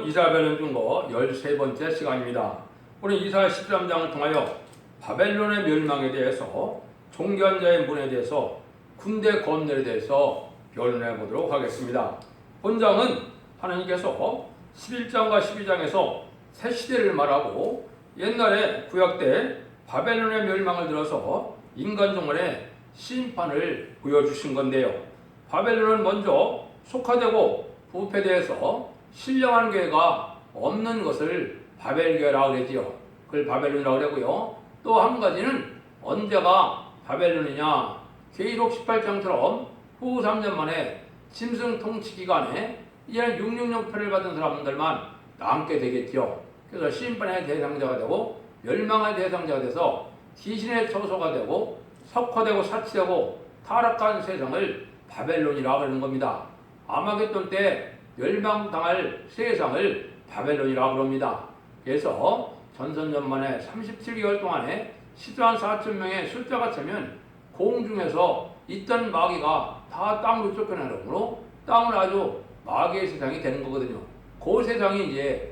오늘은 이사벨론 중거 13번째 시간입니다. 오늘 이사 13장을 통하여 바벨론의 멸망에 대해서 종견자의 문에 대해서 군대 건널에 대해서 변론해 보도록 하겠습니다. 본장은 하나님께서 11장과 12장에서 새 시대를 말하고 옛날에 구약 때 바벨론의 멸망을 들어서 인간 종말의 심판을 보여주신 건데요. 바벨론은 먼저 속화되고 부패되어서 신령한 교회가 없는 것을 바벨교회라고 그러지요. 그걸 바벨론이라고 그러고요. 또 한 가지는 언제가 바벨론이냐, 계시록 18장처럼 후 3년 만에 짐승 통치 기간에 이제는 666표를 받은 사람들만 남게 되겠지요. 그래서 심판의 대상자가 되고 멸망의 대상자가 돼서 귀신의 처소가 되고 석화되고 사치되고 타락한 세상을 바벨론이라고 하는 겁니다. 아마겟돈 때 멸망당할 세상을 바벨론이라고 합니다. 그래서 전선전만에 37개월 동안에 14만 4천 명의 숫자가 차면 공중에서 있던 마귀가 다 땅으로 쫓겨나므로 땅은 아주 마귀의 세상이 되는 거거든요. 그 세상이 이제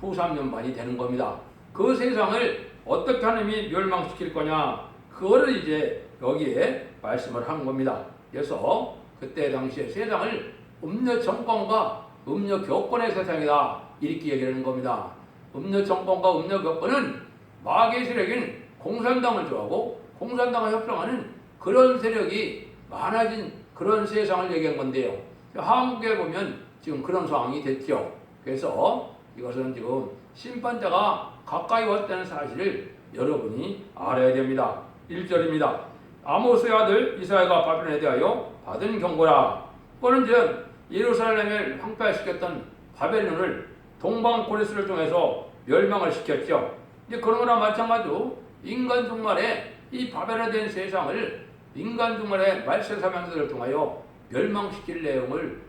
후 3년만이 되는 겁니다. 그 세상을 어떻게 하나님이 멸망시킬 거냐, 그거를 이제 여기에 말씀을 한 겁니다. 그래서 그때 당시에 세상을 음녀 정권과 음녀 교권의 세상이다, 이렇게 얘기하는 겁니다. 음녀 정권과 음녀 교권은 마귀의 세력인 공산당을 좋아하고 공산당과 협상하는 그런 세력이 많아진 그런 세상을 얘기한 건데요. 한국에 보면 지금 그런 상황이 됐죠. 그래서 이것은 지금 심판자가 가까이 왔다는 사실을 여러분이 알아야 됩니다. 1절입니다. 아모스의 아들 이사야가 바벨론에 대하여 받은 경고라. 그거는 이제 예루살렘을 황폐화시켰던 바벨론을 동방 고레스를 통해서 멸망을 시켰죠. 이제 그런 거나 마찬가지로 인간 종말에 이 바벨론에 대한 세상을 인간 종말의 말세 사명들을 통하여 멸망시킬 내용을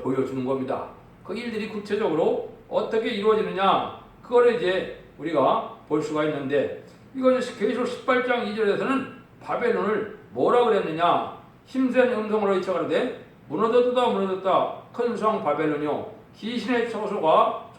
보여주는 겁니다. 그 일들이 구체적으로 어떻게 이루어지느냐, 그거를 이제 우리가 볼 수가 있는데, 이거 계시록 18장 2절에서는 바벨론을 뭐라 그랬느냐, 힘센 음성으로 외쳐가로되 무너졌다 무너졌다 큰 성 바벨론이요, 귀신의 처소와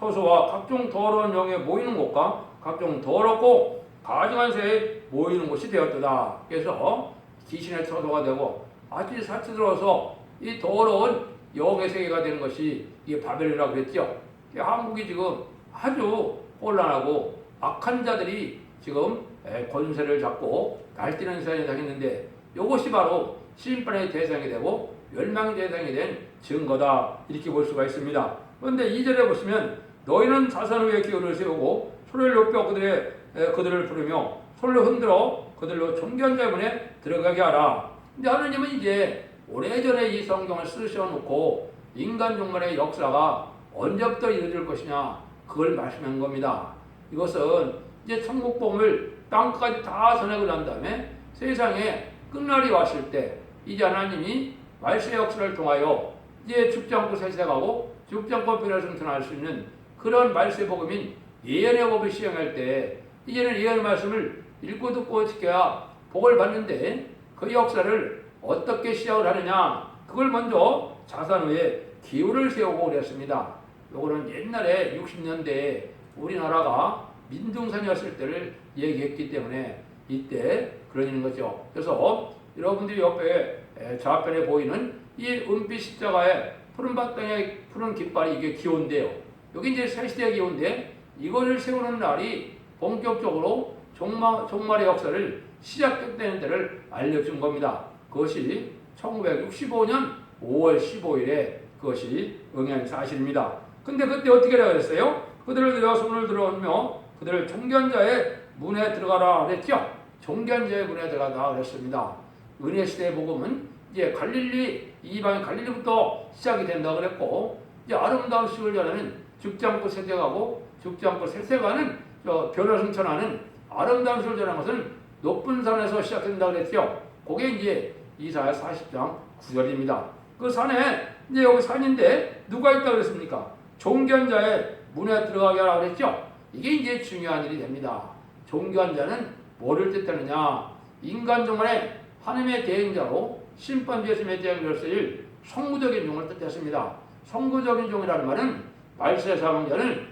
각종 더러운 영에 모이는 곳과 각종 더럽고 가증한 새에 모이는 곳이 되었다. 그래서 귀신의 처소가 되고 아주 사치스러워서 이 더러운 영의 세계가 되는 것이 이게 바벨론이라고 그랬죠. 한국이 지금 아주 혼란하고 악한 자들이 지금 권세를 잡고 날뛰는 세상이 당했는데, 이것이 바로 심판의 대상이 되고 멸망의 대상이 된 증거다, 이렇게 볼 수가 있습니다. 그런데 2절에 보시면 너희는 자선 위에 기울을 세우고 소리를 높여 그들을 부르며 손을 흔들어 그들로 존귀한 문에 들어가게 하라. 근데 하나님은 이제 오래전에 이 성경을 쓰셔놓고 인간 종말의 역사가 언제부터 이루어질 것이냐, 그걸 말씀한 겁니다. 이것은 이제 천국복음을 땅까지 다 전하고 난 다음에 세상에 끝날이 왔을 때 이제 하나님이 말씀의 역사를 통하여 이제 죽지 않고 세세가고 죽지 않고 변화승천할 수 있는 그런 말씀의 복음인 예언의 법을 시행할 때 이제는 예언의 말씀을 읽고 듣고 지켜야 복을 받는데, 그 역사를 어떻게 시작을 하느냐, 그걸 먼저 자산 위에 기울을 세우고 그랬습니다. 요거는 옛날에 60년대에 우리나라가 민둥산이었을 때를 얘기했기 때문에 이때 그러는 거죠. 그래서 여러분들이 옆에 좌편에 보이는 이 은빛 십자가의 푸른 밭땅의 푸른 깃발이 이게 기호인데요. 여기 이제 새시대의 기호인데, 이거를 세우는 날이 본격적으로 종말의 역사를 시작했다는 데를 알려준 겁니다. 그것이 1965년 5월 15일에 그것이 응한 사실입니다. 근데 그때 어떻게 하라고 했어요? 그들을 들여 손을 들어오며 그들을 종견자의 문에 들어가라 그랬죠. 종견자의 문에 들어가라 그랬습니다. 은혜 시대의 복음은 이제 갈릴리, 이방의 갈릴리부터 시작이 된다고 그랬고, 이제 아름다운 시를 전하는 죽지 않고 세세가고 죽지 않고 세세가는 변화승천하는 아름다운 시를 전하는 것은 높은 산에서 시작된다고 그랬죠. 그게 이제 이사야 40장 9절입니다. 그 산에 이제 여기 산인데 누가 있다고 그랬습니까? 종견자의 문에 들어가게 하라고 그랬죠. 이게 이제 중요한 일이 됩니다. 종견자는 뭐를 뜻하느냐? 인간 종말에 하나님의 대행자로 심판주의 대행자를 쓰일 성구적인 종을 뜻했습니다. 성구적인 종이라는 말은 말세 사명자는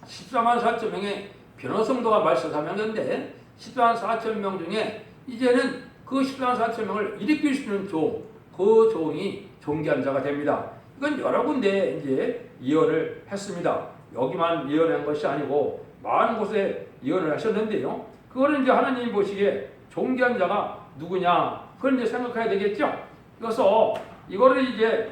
14만 4천 명의 변호성도가 말세 사명자인데 14만 4천 명 중에 이제는 그 14만 4천 명을 일으킬 수 있는 그 종이 존귀한 자가 됩니다. 이건 여러 군데 이제 예언을 했습니다. 여기만 예언한 것이 아니고 많은 곳에 예언을 하셨는데요. 그거는 이제 하나님이 보시기에 존귀한 자가 누구냐? 그걸 이제 생각해야 되겠죠. 그래서 이거를 이제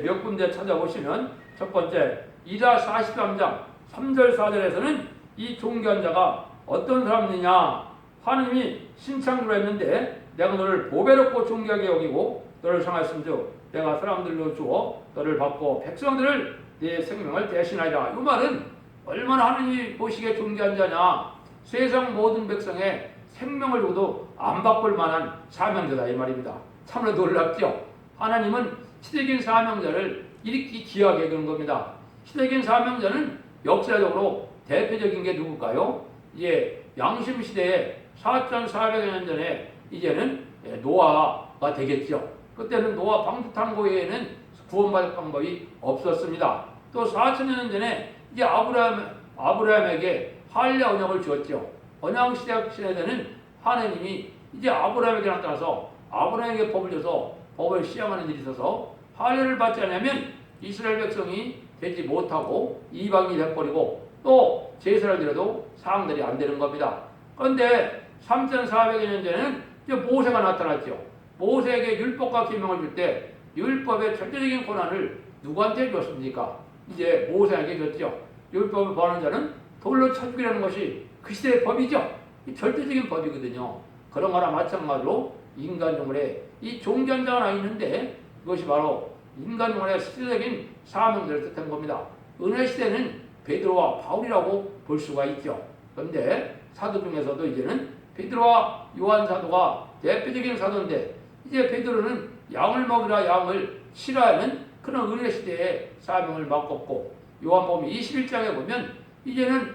몇 군데 찾아보시면 첫 번째 이사 43장 3절 4절에서는 이 존귀한 자가 어떤 사람이냐? 하나님이 신창조를 했는데 내가 너를 보배롭고 존귀하게 여기고 너를 상하였음즉 내가 사람들로 주어 너를 받고 백성들을 내 생명을 대신하리라. 이 말은 얼마나 하나님이 보시기에 존귀한 자냐? 세상 모든 백성의 생명을 주고도 안 바꿀 만한 사명자다 이 말입니다. 참으로 놀랍죠? 하나님은 시대적인 사명자를 이렇게 귀하게 여기는 겁니다. 시대적인 사명자는 역사적으로 대표적인 게 누굴까요? 이제 양심시대에 4,400여 년 전에 이제는 노아가 되겠죠. 그때는 노아 방주탄고 외에는 구원받을 방법이 없었습니다. 또 4,000년 전에 이제 아브라함에게 할례 언약을 주었죠. 언약 시대에는 하나님이 이제 아브라함에게 나타나서 아브라함에게 법을 줘서 법을 시행하는 일이 있어서 할례를 받지 않으면 이스라엘 백성이 되지 못하고 이방인이 돼버리고 또 제사를 드려도 사항들이 안 되는 겁니다. 그런데 3,400여 년 전에는 이제 모세가 나타났죠. 모세에게 율법과 계명을 줄 때 율법의 절대적인 권한을 누구한테 줬습니까? 이제 모세에게 줬죠. 율법을 범하는 자는 돌로 쳐 죽이라는 것이 그 시대의 법이죠. 이 절대적인 법이거든요. 그런 거나 마찬가지로 인간 영혼에 이 존귀한 자가 있는데 그것이 바로 인간 영혼의 시대적인 사명들을 뜻한 겁니다. 은혜 시대는 베드로와 바울이라고 볼 수가 있죠. 그런데 사도 중에서도 이제는 베드로와 요한 사도가 대표적인 사도인데 이제 베드로는 양을 먹이라 양을 싫어하는 그런 은혜 시대의 사명을 맡았고 요한복음 21장에 보면 이제는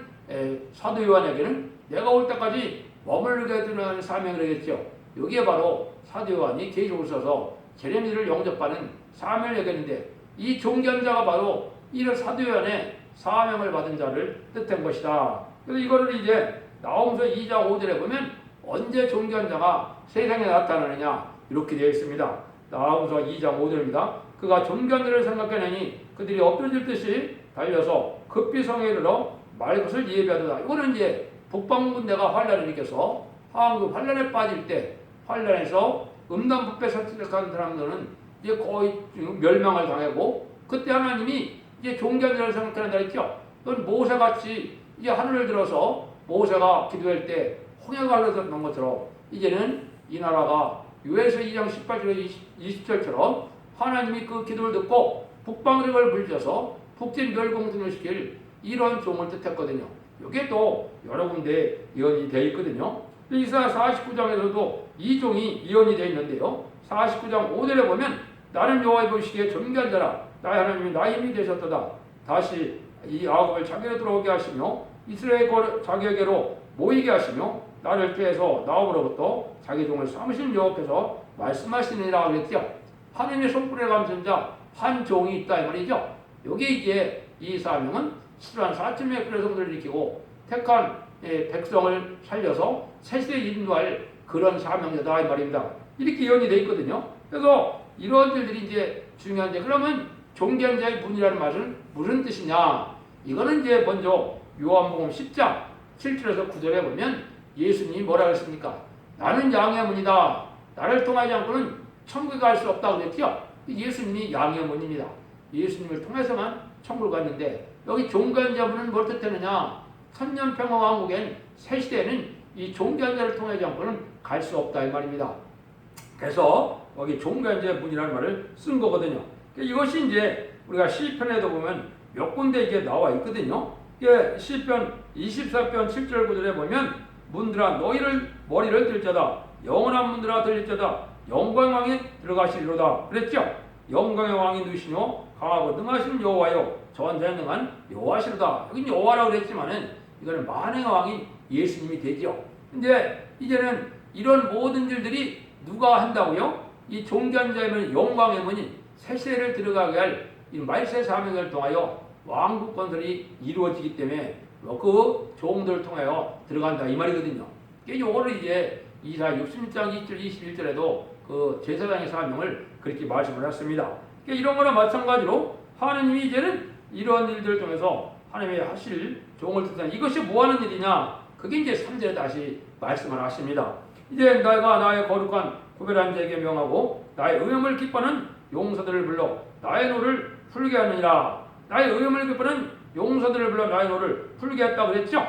사도 요한에게는 내가 올 때까지 머물게 두는 사명을 하겠죠. 여기에 바로 사도 요한이 계시록을 써서 제레미야를 영접하는 사명을 하겠는데 이 존귀한 자가 바로 이런 사도 요한의 사명을 받은 자를 뜻한 것이다. 그래서 이거를 이제 나홈서 2장 5절에 보면 언제 존귀한 자가 세상에 나타나느냐 이렇게 되어 있습니다. 나홈서 2장 5절입니다. 그가 존귀한 자를 생각하느니 그들이 엎드질 듯이 달려서 급히 성에 이르러 말 것을 예비하도다. 이거는 이제 북방군대가 환란을 일으켜서 한국 환란에 빠질 때 환란에서 음란부패 설득한 사람들은 이제 거의 멸망을 당하고 그때 하나님이 이제 존귀한 자를 생각한다 했죠. 그건 모세같이 이제 하늘을 들어서 모세가 기도할 때 홍해가 흘러들었던 것처럼 이제는 이 나라가 요에서 2장 18절 20절처럼 하나님이 그 기도를 듣고 북방력을 불려서 북진 멸공등을 시킬 이런 종을 뜻했거든요. 이게 또 여러 군데 예언이 되어 있거든요. 이사야 49장에서도 이 종이 예언이 되어 있는데요. 49장 5절에 보면 나는 여호와의 보시기에 존귀한 자라 나의 하나님이 나의 힘이 되셨도다. 다시 이 야곱을 자기로 들어오게 하시며 이스라엘 자기에게로 모이게 하시며 나를 피해서 나오므로부터 자기 종을 삼으신 여호와께서 말씀하시니라 그랬죠. 하나님의 손길에 감춘 자 한 종이 있다 이 말이죠. 여기 이제 이 사명은 14만 4천 명의 그레성들을 일으키고 택한 백성을 살려서 새시대에 인도할 그런 사명자다 이 말입니다. 이렇게 예언이 되어 있거든요. 그래서 이런 일들이 이제 중요한데 그러면 존귀한 자의 문이라는 말은 무슨 뜻이냐? 이거는 이제 먼저 요한복음 10장 7절에서 9절에 보면 예수님이 뭐라고 했습니까? 나는 양의 문이다. 나를 통하지 않고는 천국에 갈 수 없다고 그랬죠. 예수님이 양의 문입니다. 예수님을 통해서만 천국을 갔는데 여기 존귀한 자분은 뭘 뜻하느냐? 천년평화왕국엔 새시대에는 이 존귀한 자를 통하지 않고는 갈 수 없다 이 말입니다. 그래서 여기 존귀한 자의 문이라는 말을 쓴 거거든요. 이것이 이제 우리가 시편에도 보면 몇 군데 이게 나와 있거든요. 이게 시편 24편 7절 9절에 보면 문들아 너희를 머리를 들자다 영원한 문들아 들릴자다 영광의 왕이 들어가시리로다 그랬죠. 영광의 왕이 누시며 강하고 능하신 여호와여 전쟁능한 여호와시로다. 여기 여호와라고 그랬지만은 이거는 만행의 왕인 예수님이 되죠. 근데 이제는 이런 모든 일들이 누가 한다고요? 이 존귀한 자의 영광의 문인 새세를 들어가게 할 이 말세 사명을 통하여 왕국 건설이 이루어지기 때문에 그 종들을 통하여 들어간다 이 말이거든요. 요거를 이제 이사 66장 2절 21절에도 그 제사장의 사명을 그렇게 말씀을 했습니다. 이런 거나 마찬가지로 하나님이 이제는 이러한 일들을 통해서 하나님의 하실 종을 뜻하는 이것이 뭐 하는 일이냐? 그게 이제 3절에 다시 말씀을 하십니다. 이제 내가 나의 거룩한 구별한 자에게 명하고 나의 의음을 기뻐하는 용사들을 불러 나의 노를 풀게 하느니라. 나의 의음을 기뻐하는 용사들을 불러 나의 노를 풀게 했다고 그랬죠?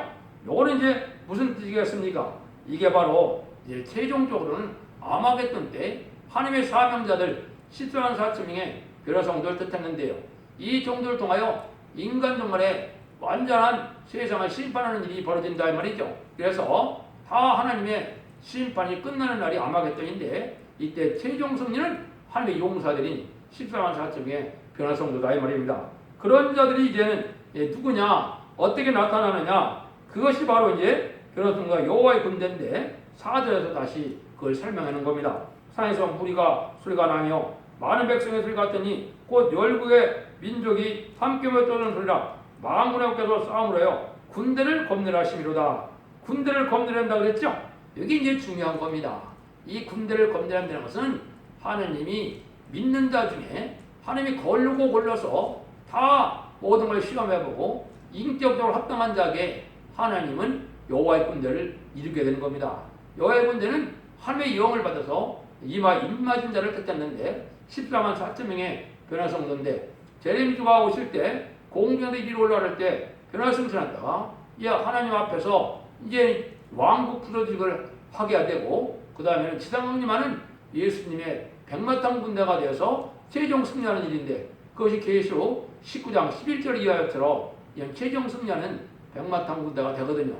요거는 이제 무슨 뜻이겠습니까? 이게 바로 이제 최종적으로는 아마겟돈 때 하나님의 사명자들 14만 4천 명의 변화성도를 뜻했는데요. 이 종들을 통하여 인간 종말에 완전한 세상을 심판하는 일이 벌어진다 이 말이죠. 그래서 다 하나님의 심판이 끝나는 날이 아마겟돈인데 이때 최종 승리는 하나님의 용사들인 14만 4천 명의 변화성도다 이 말입니다. 그런 자들이 이제는 누구냐? 어떻게 나타나느냐? 그것이 바로 이제 변화성도가 여호와의 군대인데 4절에서 다시 그걸 설명하는 겁니다. 산에서 무리가 소리가 나며 많은 백성의 소리가 같더니 곧 열국의 민족이 함께 모여 떠드는 소리라. 만군의 어깨서 싸움을 하여 군대를 겁내라 하심이로다. 군대를 겁내란다 그랬죠? 여기 이제 중요한 겁니다. 이 군대를 겁내란다는 것은 하나님이 믿는 자 중에 하나님이 걸고 골라서 다 모든 걸 시험해보고 인격적으로 합당한 자에게 하나님은 여호와의 군대를 이루게 되는 겁니다. 여호와의 군대는 하나님의 영을 받아서 임맞은 자를 뜻했는데 14만 4천 명의 변화성도인데 제레미야가 오실 때 공중에서 이리 올라갈 때 변화성전한다. 이 하나님 앞에서 이제 왕국 부서직을 하게 되고 그 다음에는 지상강림하는 예수님의 백마탄 군대가 되어서 최종 승리하는 일인데 그것이 계시록 19장 11절 이하처럼 최종 승리하는 백마탄 군대가 되거든요.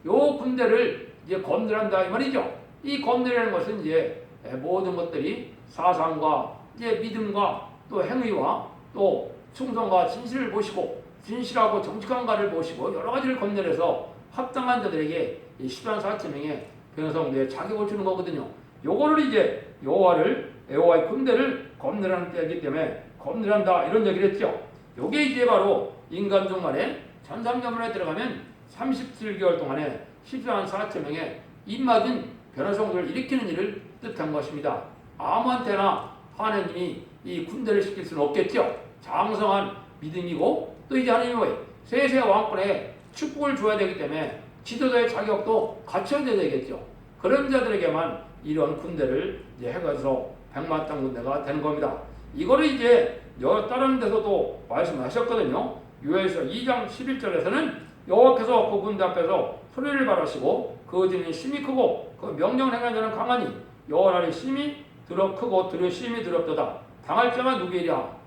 요 군대를 이제 검열한다 이 말이죠. 이 검열이라는 것은 이제 모든 것들이 사상과 이제 믿음과 또 행위와 또 충성과 진실을 보시고 진실하고 정직한가를 보시고 여러 가지를 검열해서 합당한 자들에게 이 10만 4천 명의 변호성도에 자격을 주는 거거든요. 요거를 이제 여호와의 군대를 검열하는 때이기 때문에 검열한다 이런 얘기를 했죠. 요게 이제 바로 인간 종말에 전상전문에 들어가면 37개월 동안에 14만 4천 명의 입맞은 변화성도를 일으키는 일을 뜻한 것입니다. 아무한테나 하나님이 이 군대를 시킬 수는 없겠죠. 장성한 믿음이고 또 이제 하나님의 세세 왕권에 축복을 줘야 되기 때문에 지도자의 자격도 갖춰야 되겠죠. 그런 자들에게만 이런 군대를 이제 해가지고 백마탄 군대가 되는 겁니다. 이거를 이제 다른 데서도 말씀하셨거든요. 요에서 2장 11절에서는 여호와께서 그 군대 앞에서 소리를 발하시고 그 진이 심히 크고 그 명령을 행하는 자는 강하니 여호와의 심히 크고 심히 두렵도다. 당할 자가 누구이랴?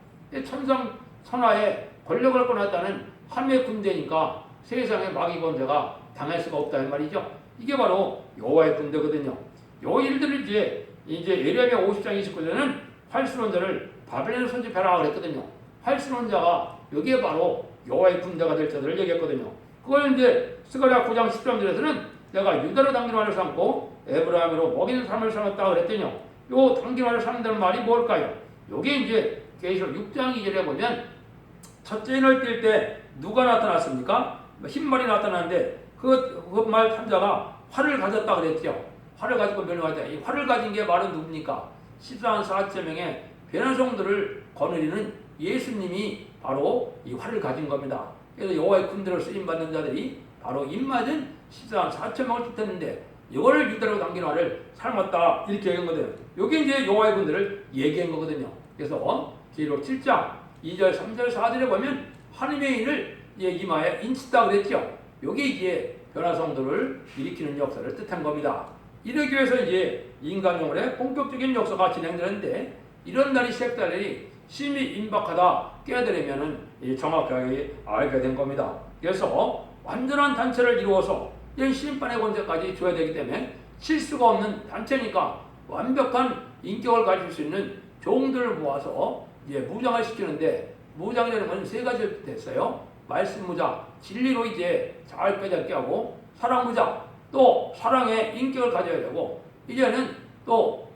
천상 천하에 권력을 꺼냈다는 하나님의 군대니까 세상에 마귀 권세가 당할 수가 없다 이 말이죠. 이게 바로 여호와의 군대거든요. 요 일들을 이제 예레미야 50장 29절에는 활수론자를 바벨론에 소집해라 그랬거든요. 활수론자가 여기에 바로 여호와의 군대가 될 자들을 얘기했거든요. 그걸 이제 스가랴 9장 13절에서는 내가 유다로 당기만을 삼고 에브라임으로 먹이는 삶을 삼았다 그랬더니요. 요 당기만을 삼는다는 말이 뭘까요? 요게 이제 계시록 6장 2절에 보면 첫째 인을 뛸 때 누가 나타났습니까? 흰말이 나타났는데 그 말 탄자가 활을 가졌다 그랬죠. 활을 가지고 멸망했다. 이 활을 가진 게 말은 누굽니까? 14만 4천 명의 변화성들을 거느리는 예수님이 바로 이 활을 가진 겁니다. 그래서 여호와의 군대로 쓰임받는 자들이 바로 입맞은 14만 4천 명을 뜻했는데 이거를 유다로 당긴 활을 삶았다 이렇게 얘기한 거거든요. 이게 이제 여호와의 군대를 얘기한 거거든요. 그래서 기록 7장 2절 3절 4절에 보면 하나님의 일을 이마에 인치다 그랬죠. 이게 이제 변화성도를 일으키는 역사를 뜻한 겁니다. 이러기 위해서 이제 인간용어의 본격적인 역사가 진행되는데 이런 날이 시작될 일이 심히 임박하다 깨달으면은 정확하게 알게 된 겁니다. 그래서 완전한 단체를 이루어서 이런 심판의 권세까지 줘야 되기 때문에 실수가 없는 단체니까 완벽한 인격을 가질 수 있는 종들을 모아서 이제 무장을 시키는데 무장이라는 건 세 가지를 뜻했어요. 말씀 무장, 진리로 이제 잘 깨닫게 하고 사랑 무장, 또 사랑의 인격을 가져야 되고 이제는 또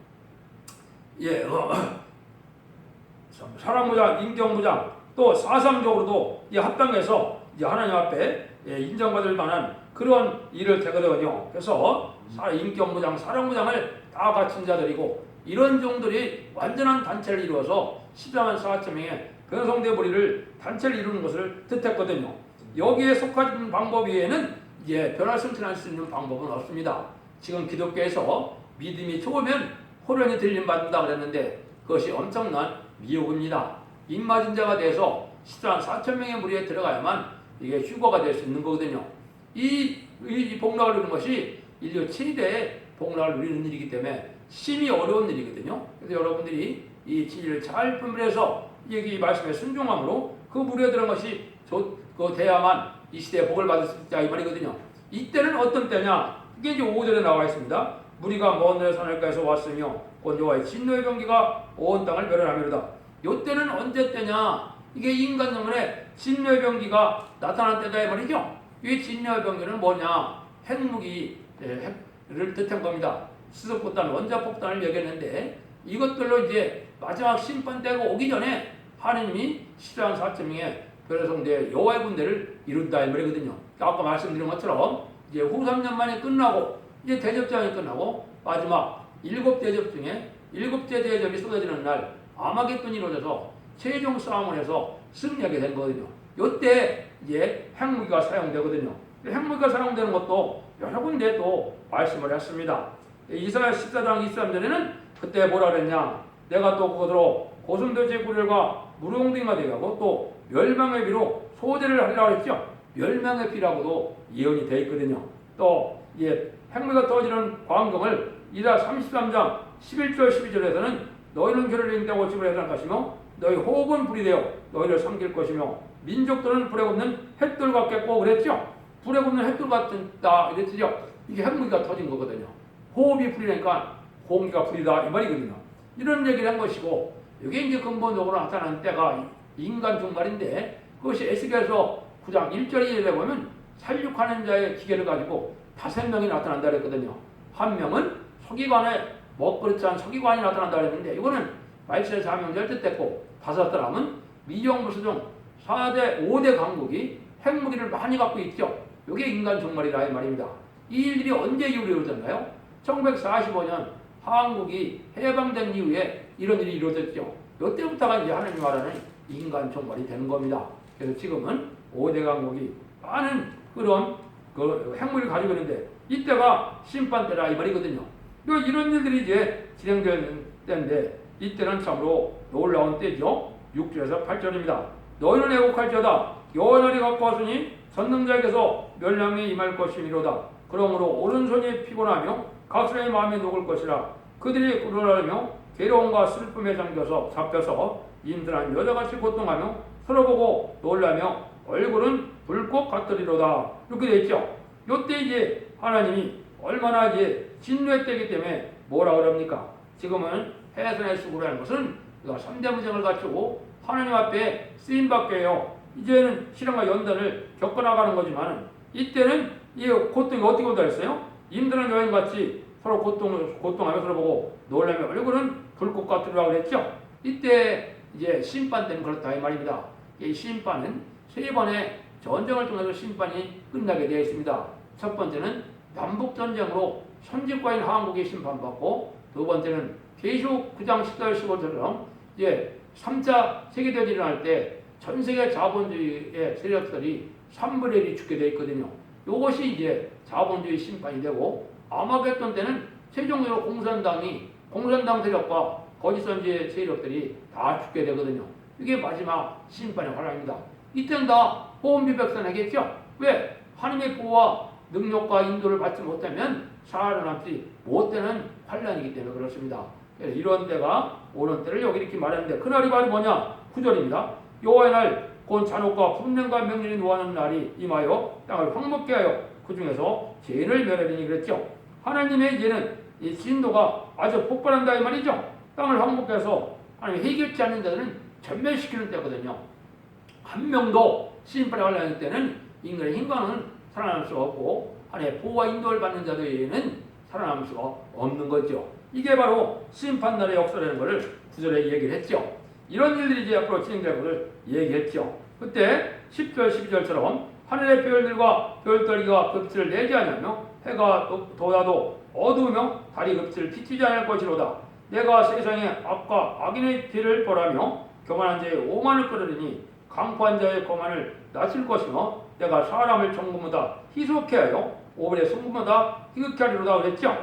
사랑 무장, 인격 무장, 또 사상적으로도 이 합당해서 이제 하나님 앞에 인정받을 만한 그런 일을 되거든요. 그래서 인격무장, 사령무장을 다 갖춘 자들이고 이런 종들이 완전한 단체를 이루어서 14만 4천 명의 변성대 무리를 단체를 이루는 것을 뜻했거든요. 여기에 속한 방법 외에는 이제 변화 승천할 수 있는 방법은 없습니다. 지금 기독교에서 믿음이 좋으면 호련히 들림받는다 그랬는데 그것이 엄청난 미혹입니다. 입맞은 자가 돼서 14만 4천 명의 무리에 들어가야만 이게 휴거가 될 수 있는 거거든요. 이 복락을 누리는 것이 인류 최대의 복락을 누리는 일이기 때문에 심히 어려운 일이거든요. 그래서 여러분들이 이 진리를 잘 분별해서 이 말씀에 순종함으로 그 무리에 들어간 것이 돼야만 이 시대에 복을 받을 수 있다 이 말이거든요. 이때는 어떤 때냐? 이게 이제 5절에 나와 있습니다. 무리가 먼 데서 산을가에서 왔으며 곧 여호와의 진노의 병기가 온 땅을 멸하미로다. 이때는 언제 때냐? 이게 인간 영혼의 진노의 병기가 나타난 때다 이 말이죠. 이 진노의 병기는 뭐냐? 핵무기를 뜻한 겁니다. 수석폭탄, 원자폭탄을 얘기했는데 이것들로 이제 마지막 심판 때가 오기 전에 하느님이 14만 4천 명의 변호성대 여호와의 군대를 이룬다 이 말이거든요. 아까 말씀드린 것처럼 이제 후 3년 만에 끝나고 이제 대접장이 끝나고 마지막 7대접 중에 7째 대접이 쏟아지는 날 아마겟돈이 이루어져서 최종 싸움을 해서 승리하게 된 거거든요. 이때 이제 핵무기가 사용되거든요. 핵무기가 사용되는 것도 여러 군데 또 말씀을 했습니다. 이사야 14장 23절에는 그때 뭐라 그랬냐? 내가 또 그것으로 고슴도치의 굴열과 무릉덩이가 되게 하고 또 멸망의 비로 소재를 하리라고 했죠. 멸망의 비라고도 예언이 되어 있거든요. 또 핵무기가 터지는 광경을 이사 33장 11절 12절에서는 너희는 결을 인다고 집을 해할 것이며 너희 호흡은 불이 되어 너희를 삼킬 것이며 민족들은 불에 굽는 햇돌 같겠고 그랬죠. 불에 굽는 햇돌 같다 이랬죠. 이게 핵무기가 터진 거거든요. 호흡이 불이니까 공기가 불이다 이 말이거든요. 이런 얘기를 한 것이고 이게 이제 근본적으로 나타나는 때가 인간 종말인데 그것이 에스겔서 9장 1절에 보면 살육하는 자의 기계를 가지고 5명이 나타난다 그랬거든요. 한 명은 서기관의 먹그릇한 서기관이 나타난다 그랬는데 이거는 말세 사명자를 뜻했고 5사람은 미정부수종 5대 강국이 핵무기를 많이 갖고 있죠. 이게 인간 종말이라 이 말입니다. 이 일들이 언제 이루어졌나요? 1945년 한국이 해방된 이후에 이런 일이 이루어졌죠. 이때부터가 이제 하나님이 말하는 인간 종말이 되는 겁니다. 그래서 지금은 5대 강국이 많은 그런 핵무기를 가지고 있는데 이때가 심판 때라 이 말이거든요. 이런 일들이 이제 진행되는 때인데 이때는 참으로 놀라운 때죠. 6절에서 8절입니다. 너희는 애곡할지어다 여호와의 날이 가까웠으니 전능자에게서 멸망이 임할 것이미로다. 그러므로 오른손이 피곤하며 각 사람의 마음이 녹을 것이라. 그들이 굴러다니며 괴로움과 슬픔에 잡혀서 인들한 여자같이 고통하며 서로 보고 놀라며 얼굴은 불꽃 같으리로다. 이렇게 되어 있죠. 이때 이제 하나님이 얼마나 이제 진노의 때이기 때문에 뭐라 그럽니까? 지금은 해산의 수고라는 것은 3대 무정을 갖추고 하나님 앞에 쓰임받게요. 이제는 실험과 연단을 겪어나가는 거지만 이때는 이 고통이 어떻게 온다 했어요? 힘든 여인같이 서로 고통하며 서로 보고 놀라며 얼굴은 불꽃 같으리라고 그랬죠. 이때 이제 심판 때는 그렇다 이 말입니다. 이 심판은 3번의 전쟁을 통해서 심판이 끝나게 되어 있습니다. 첫 번째는 남북전쟁으로 선진과인 한국이 심판받고 두 번째는 계시록 9장 14절 15절처럼 이제 3차 세계대전이 일어날 때 전 세계 자본주의의 세력들이 3분의 1이 죽게 되어 있거든요. 이것이 이제 자본주의 심판이 되고 아마겟돈 때는 최종적으로 공산당 세력과 거짓선지의 세력들이 다 죽게 되거든요. 이게 마지막 심판의 환란입니다. 이때는 다 호흡미백산하겠죠. 왜? 하나님의 보호와 능력과 인도를 받지 못하면 살아남지 못되는 환란이기 때문에 그렇습니다. 이런 때가 오는 때를 여기 이렇게 말했는데 그날이 바로 뭐냐? 9절입니다. 여호와의 날 곧 잔혹과 분명과 명령이 노하는 날이 임하여 땅을 황먹게 하여 그 중에서 죄인을 멸하리니 그랬죠. 하나님의 이제는 이 진노가 아주 폭발한다 이 말이죠. 땅을 황먹게 해서 하나님 해결치 않는 자들은 전멸시키는 때거든요. 한 명도 심판에 관련할 때는 인간의 힘과는 살아남을 수가 없고 하나님의 보호와 인도를 받는 자들 외에는 살아남을 수가 없는 거죠. 이게 바로 심판날의 역사라는 것을 9절에 얘기를 했죠. 이런 일들이 이제 앞으로 진행될 것을 얘기했죠. 그때 10절, 12절처럼 하늘의 별들과 별떨기가 급질을 내지 않으며 해가 돋아도 어두우며 달이 급질을 비추지 않을 것이로다. 내가 세상에 악과 악인의 뒤를 벌하며 교만한 자의 오만을 끌으리니 강포한 자의 거만을 낮출 것이며 내가 사람을 정금보다 희속케 하여 오벨의 송금보다 희극케 하리로다 그랬죠.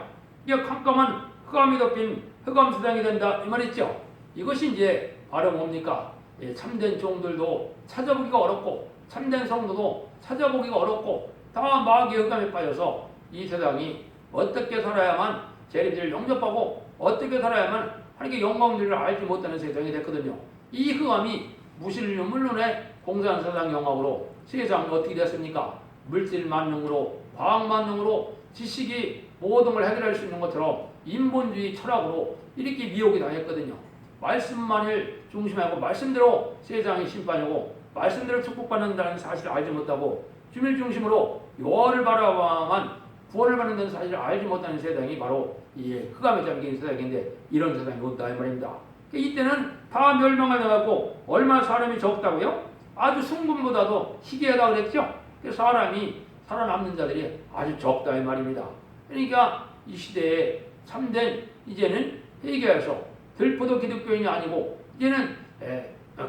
이게 깜깜한 흑암이 덮인 흑암 세상이 된다 이 말이죠. 이것이 이제 바로 뭡니까? 참된 종들도 찾아보기가 어렵고 참된 성도도 찾아보기가 어렵고 다 마귀의 흑암에 빠져서 이 세상이 어떻게 살아야만 재림을 영접하고 어떻게 살아야만 하나님께 영광들을 알지 못하는 세상이 됐거든요. 이 흑암이 무신론의 물론의 공산 세상 영합으로 세상이 어떻게 됐습니까? 물질 만능으로 과학 만능으로 지식이 모든 걸 해결할 수 있는 것처럼 인본주의 철학으로 이렇게 미혹이 당했거든요. 말씀만을 중심하고 말씀대로 세상이 심판이고 말씀대로 축복받는다는 사실을 알지 못하고 주님을 중심으로 요한을 바라봐만 구원을 받는다는 사실을 알지 못하는 세상이 바로 이 흑암에 잠긴 세상인데 이런 세상이 온다 이 말입니다. 이때는 다 멸망을 당하고 얼마나 사람이 적다고요? 아주 순금보다도 희귀하다 그랬죠? 사람이 살아남는 자들이 아주 적다 이 말입니다. 그러니까 이 시대에 참된 이제는 회개해서 들포도 기독교인이 아니고 이제는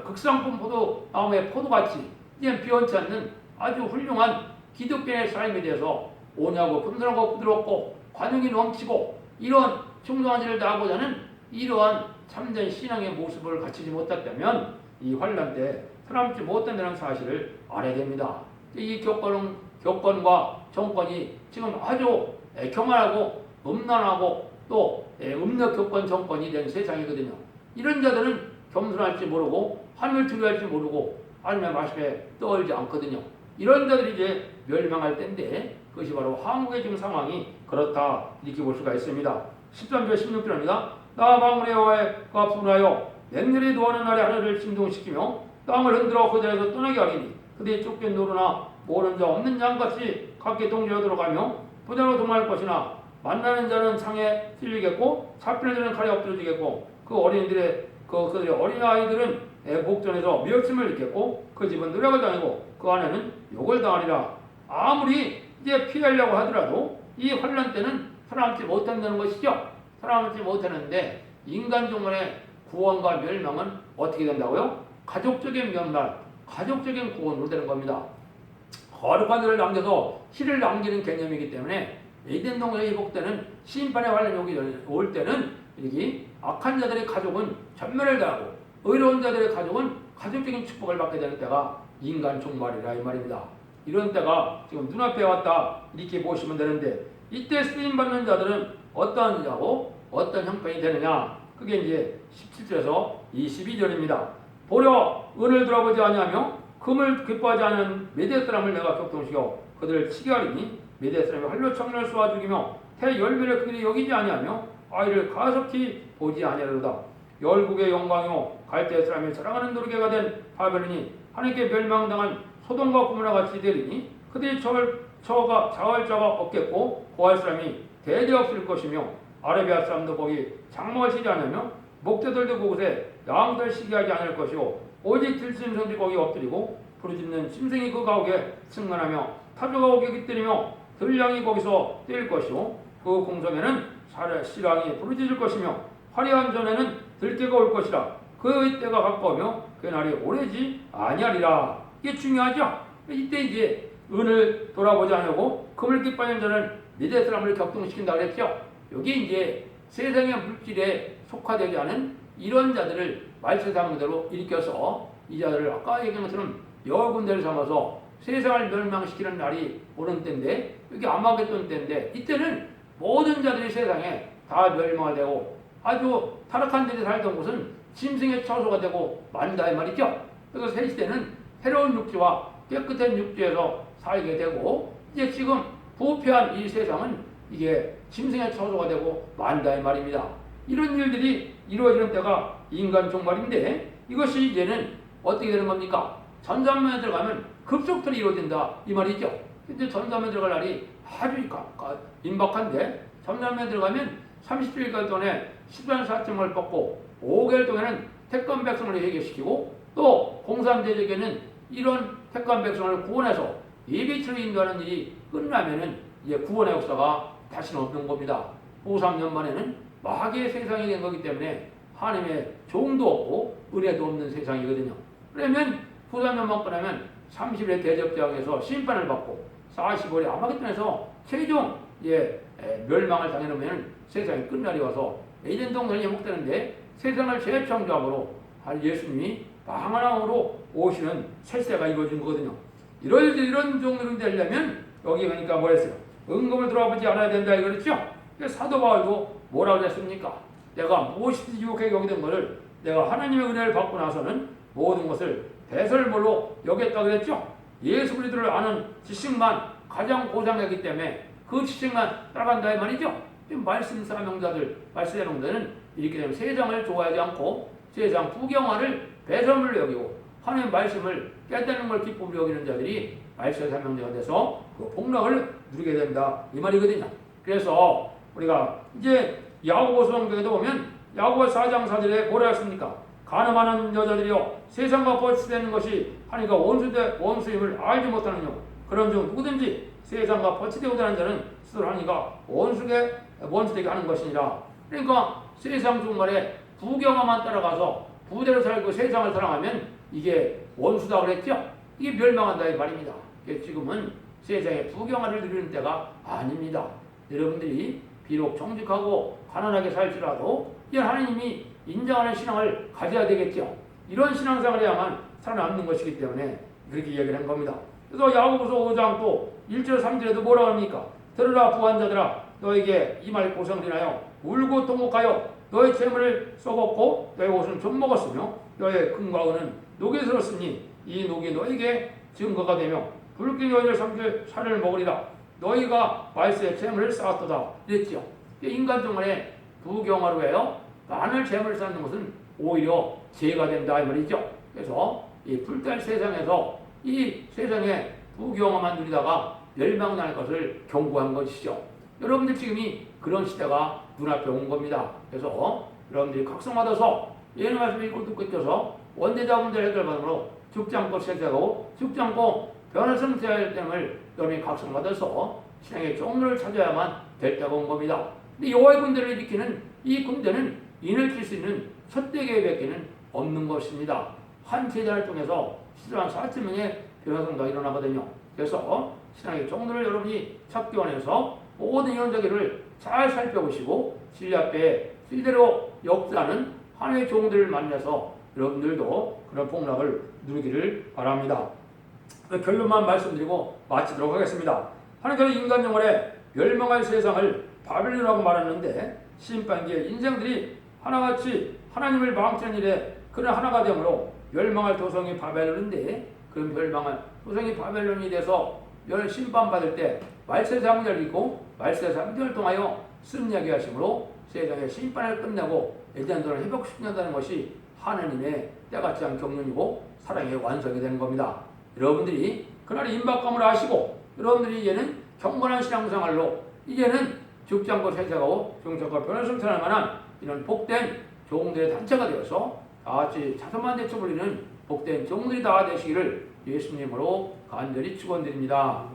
극상품 포도 나무의 포도같이 이제는 비원치 않는 아주 훌륭한 기독교인의 삶에 대해서 오냐고 끈끈하고 부드럽고 관용이 넘치고 이런 충성한 일을 다하고자 하는 이러한 참된 신앙의 모습을 갖추지 못했다면 이 환란 때 살아남지 못한다는 사실을 알아야 됩니다. 이 교권과 정권이 지금 아주 교만하고 음란하고 또 음력 교권 정권이 된 세상이거든요. 이런 자들은 겸손할지 모르고 하늘을 두려워할지 모르고 하나님의 말씀에 떠올리지 않거든요. 이런 자들이 이제 멸망할 때인데 그것이 바로 한국의 지금 상황이 그렇다 이렇게 볼 수가 있습니다. 13절 16절입니다. 나 만군의 여호와가 분하여 맹렬히 노하는 날에 하늘을 진동시키며 땅을 흔들어 그 자리에서 떠나게 하리니 그들이 쫓긴 노루나 모르는 자 없는 양같이 각기 동지어 들어가며 부자로 도망할 것이나 만나는 자는 창에 찔리겠고 잡히는 자는 칼에 엎드러지겠고 그들의 어린아이들은 목전에서 미역침을 입겠고 그 집은 누락을 당하고 그 아내는 욕을 당하리라. 아무리 이제 피하려고 하더라도 이 환란 때는 살아남지 못한다는 것이죠. 살아남지 못하는데 인간 종말의 구원과 멸망은 어떻게 된다고요? 가족적인 면말, 가족적인 구원으로 되는 겁니다. 거룩한 일을 남겨서 실을 남기는 개념이기 때문에 에덴 동산에 회복되는 심판의 환란이 올 때는 이렇게 악한 자들의 가족은 전멸을 당하고 의로운 자들의 가족은 가족적인 축복을 받게 되는 때가 인간 종말이라 이 말입니다. 이런 때가 지금 눈앞에 왔다 이렇게 보시면 되는데 이때 쓰임받는 자들은 어떠한 자고 어떤 형편이 되느냐 그게 이제 17절에서 22절입니다. 보려 은을 들어보지 아니하며 금을 기뻐하지 않은 메대 사람을 내가 격동시켜 그들을 치게 하리니 메대 사람이 활로 청년을 쏘아 죽이며 태 열매를 그들이 여기지 아니하며 아이를 가속히 보지 아니하리로다. 열국의 영광이요 갈대 사람이 사랑하는 노르게가 된 바벨론이 하나님께 멸망당한 소돔과 고모라 같이 되리니 그들이 자활자가 없겠고 고할 사람이 대대 없을 것이며 아라비아 사람도 거기 장막을 치지 않으며 목자들도 그곳에 양들 시게 하지 않을 것이요 오직 들짐승들이 거기 엎드리고 부르짖는 짐승이 그 가옥에 승만하며 타조가 거기 깃들이며 들량이 거기서 뛸 것이요 그 공성에는 신랑이 부르짖을 것이며 화려한 전에는 들깨가 올 것이라 그 때가 가까우며 그 날이 오래지 아니하리라. 이게 중요하죠. 이때 이제 은을 돌아보지 않고 금을 기뻐하는 자는 미대 사람을 격동시킨다 그랬죠. 여기 이제 세상의 물질에 속화되지 않은 이런 자들을 말세상대로 일으켜서 이 자들을 아까 얘기한 것처럼 여러 군대를 삼아서 세상을 멸망시키는 날이 오는 때인데 여기 아마겟돈 때인데 이때는 모든 자들이 세상에 다 멸망을 되고 아주 타락한 데에 살던 곳은 짐승의 처소가 되고 만다 이 말이죠. 그래서 새 시대는 새로운 육지와 깨끗한 육지에서 살게 되고 이제 지금 부패한 이 세상은 이게 짐승의 처소가 되고 만다 이 말입니다. 이런 일들이 이루어지는 때가 인간 종말인데 이것이 이제는 어떻게 되는 겁니까? 전산면에 들어가면 급속도로 이루어진다 이 말이죠. 근데 전산면에 들어갈 날이 아주 임박한데 전산면에 들어가면 37개월 동안에 10년 4층을 뻗고 5개월 동안은 택한 백성을 회개시키고 또 공산대적에는 이런 택한 백성을 구원해서 예배치로 인도하는 일이 끝나면은 이제 구원의 역사가 다시는 없는 겁니다. 후 3년 만에는 마귀의 세상이 된 거기 때문에 하나님의 종도 없고 은혜도 없는 세상이거든요. 그러면 후 3년만 끝나면 30일의 대접장에서 심판을 받고 40월에 아마겟돈에서 최종 멸망을 당해놓으면 세상이 끝날이 와서 에덴 동산이 회복되는데 세상을 재창조함으로 예수님이 방한왕으로 오시는 세세가 이루어진 거거든요. 이런 종들이 되려면 여기 그러니까 뭐랬어요? 은금을 들어보지 않아야 된다 이거랬죠? 사도 바울도 뭐라고 그랬습니까? 내가 무엇이든지 유혹하게 여기던 것을 내가 하나님의 은혜를 받고 나서는 모든 것을 배설물로 여겼다 그랬죠? 예수 그리스도를 아는 지식만 가장 고상하기 때문에 그 지식만 따라간다 이 말이죠? 말씀 사명자들, 말씀 사명자는 이렇게 되면 세상을 좋아하지 않고 세상 부경화를 배설물로 여기고 하나님의 말씀을 깨닫는 걸 기쁨으로 여기는 자들이 말씀 사명자가 돼서 그 복락을 누리게 된다 이 말이거든요. 그래서 우리가 이제 야고보서 성경에도 보면 야고보 4장 4절에 뭐라 했습니까? 가늠하는 여자들이여 세상과 벌치되는 것이 하니까 원수임을 알지 못하느냐. 그런 중 누구든지 세상과 벌치되고자 하는 자는 스스로 하니까 원수되게 하는 것이니라. 그러니까 세상 종말에 부경화만 따라가서 부대로 살고 세상을 사랑하면 이게 원수다 그랬죠? 이게 멸망한다 이 말입니다. 지금은 세상에 부경화를 누리는 때가 아닙니다. 여러분들이 비록 정직하고 가난하게 살지라도 이 하나님이 인정하는 신앙을 가져야 되겠죠. 이런 신앙생활을 해야만 살아남는 것이기 때문에 그렇게 이야기를 한 겁니다. 그래서 야고보서 5장 또 1절 3절에도 뭐라고 합니까? 들으라 부한자들아 너에게 이 말 고성되나요? 울고 통곡하여 너의 재물을 썩었고 너의 옷은 좀 먹었으며 너의 금과 은은 녹이 들었으니 이 녹이 너에게 증거가 되며 붉게 너희를 삼킬 살을 먹으리라. 너희가 말세에 재물을 쌓았도다 이랬죠. 인간 종말에 부경화로 해요. 많은 재물을 쌓는 것은 오히려 죄가 된다 이 말이죠. 그래서 이 불달 세상에서 이 세상에 부경화만 누리다가 멸망날 것을 경고한 것이죠. 여러분들 지금이 그런 시대가 눈앞에 온 겁니다. 그래서 여러분들이 각성받아서 예언의 말씀을 읽고 듣고 껴서 원대자분들 해결받음으로 죽지 않고 세세하고 죽지 않고 변을 성취해야 할 점을 여러분이 각성받아서 신앙의 종로를 찾아야만 될 때가 온 겁니다. 근데 여호와의 군대를 일으키는 이 군대는 인을 킬 수 있는 첫 대계에밖에는 없는 것입니다. 한 제자를 통해서 실제로 4,000명의 변화성도가 일어나거든요. 그래서 신앙의 종로를 여러분이 찾기 원해서 모든 이론자기를 잘 살펴보시고 진리 앞에 실대로 역사하는 하나님의 종들을 만나서 여러분들도 그런 복락을 누리기를 바랍니다. 결론만 말씀드리고 마치도록 하겠습니다. 하나님께서 인간 영혼에 멸망할 세상을 바벨론이라고 말하는데 심판기에 인생들이 하나같이 하나님을 망치는 일에 그런 하나가 되므로 멸망할 도성이 바벨론인데 그 멸망할 도성이 바벨론이 돼서 심판받을 때 말세 3장을 읽고 말세 3장을 통하여 승리하게 하심으로 세상의 심판을 끝내고 에덴동을 회복시킨다는 것이 하나님의 때같지 않은 경륜이고 사랑의 완성이 되는 겁니다. 여러분들이 그날의 임박감을 아시고 여러분들이 이제는 경건한 신앙생활로 이제는 죽지 않고 세세하고 종착과 변화를 성취할 만한 이런 복된 종들의 단체가 되어서 다같이 자선만 대처 불리는 복된 종들이 다 되시기를 예수님으로 간절히 축원드립니다.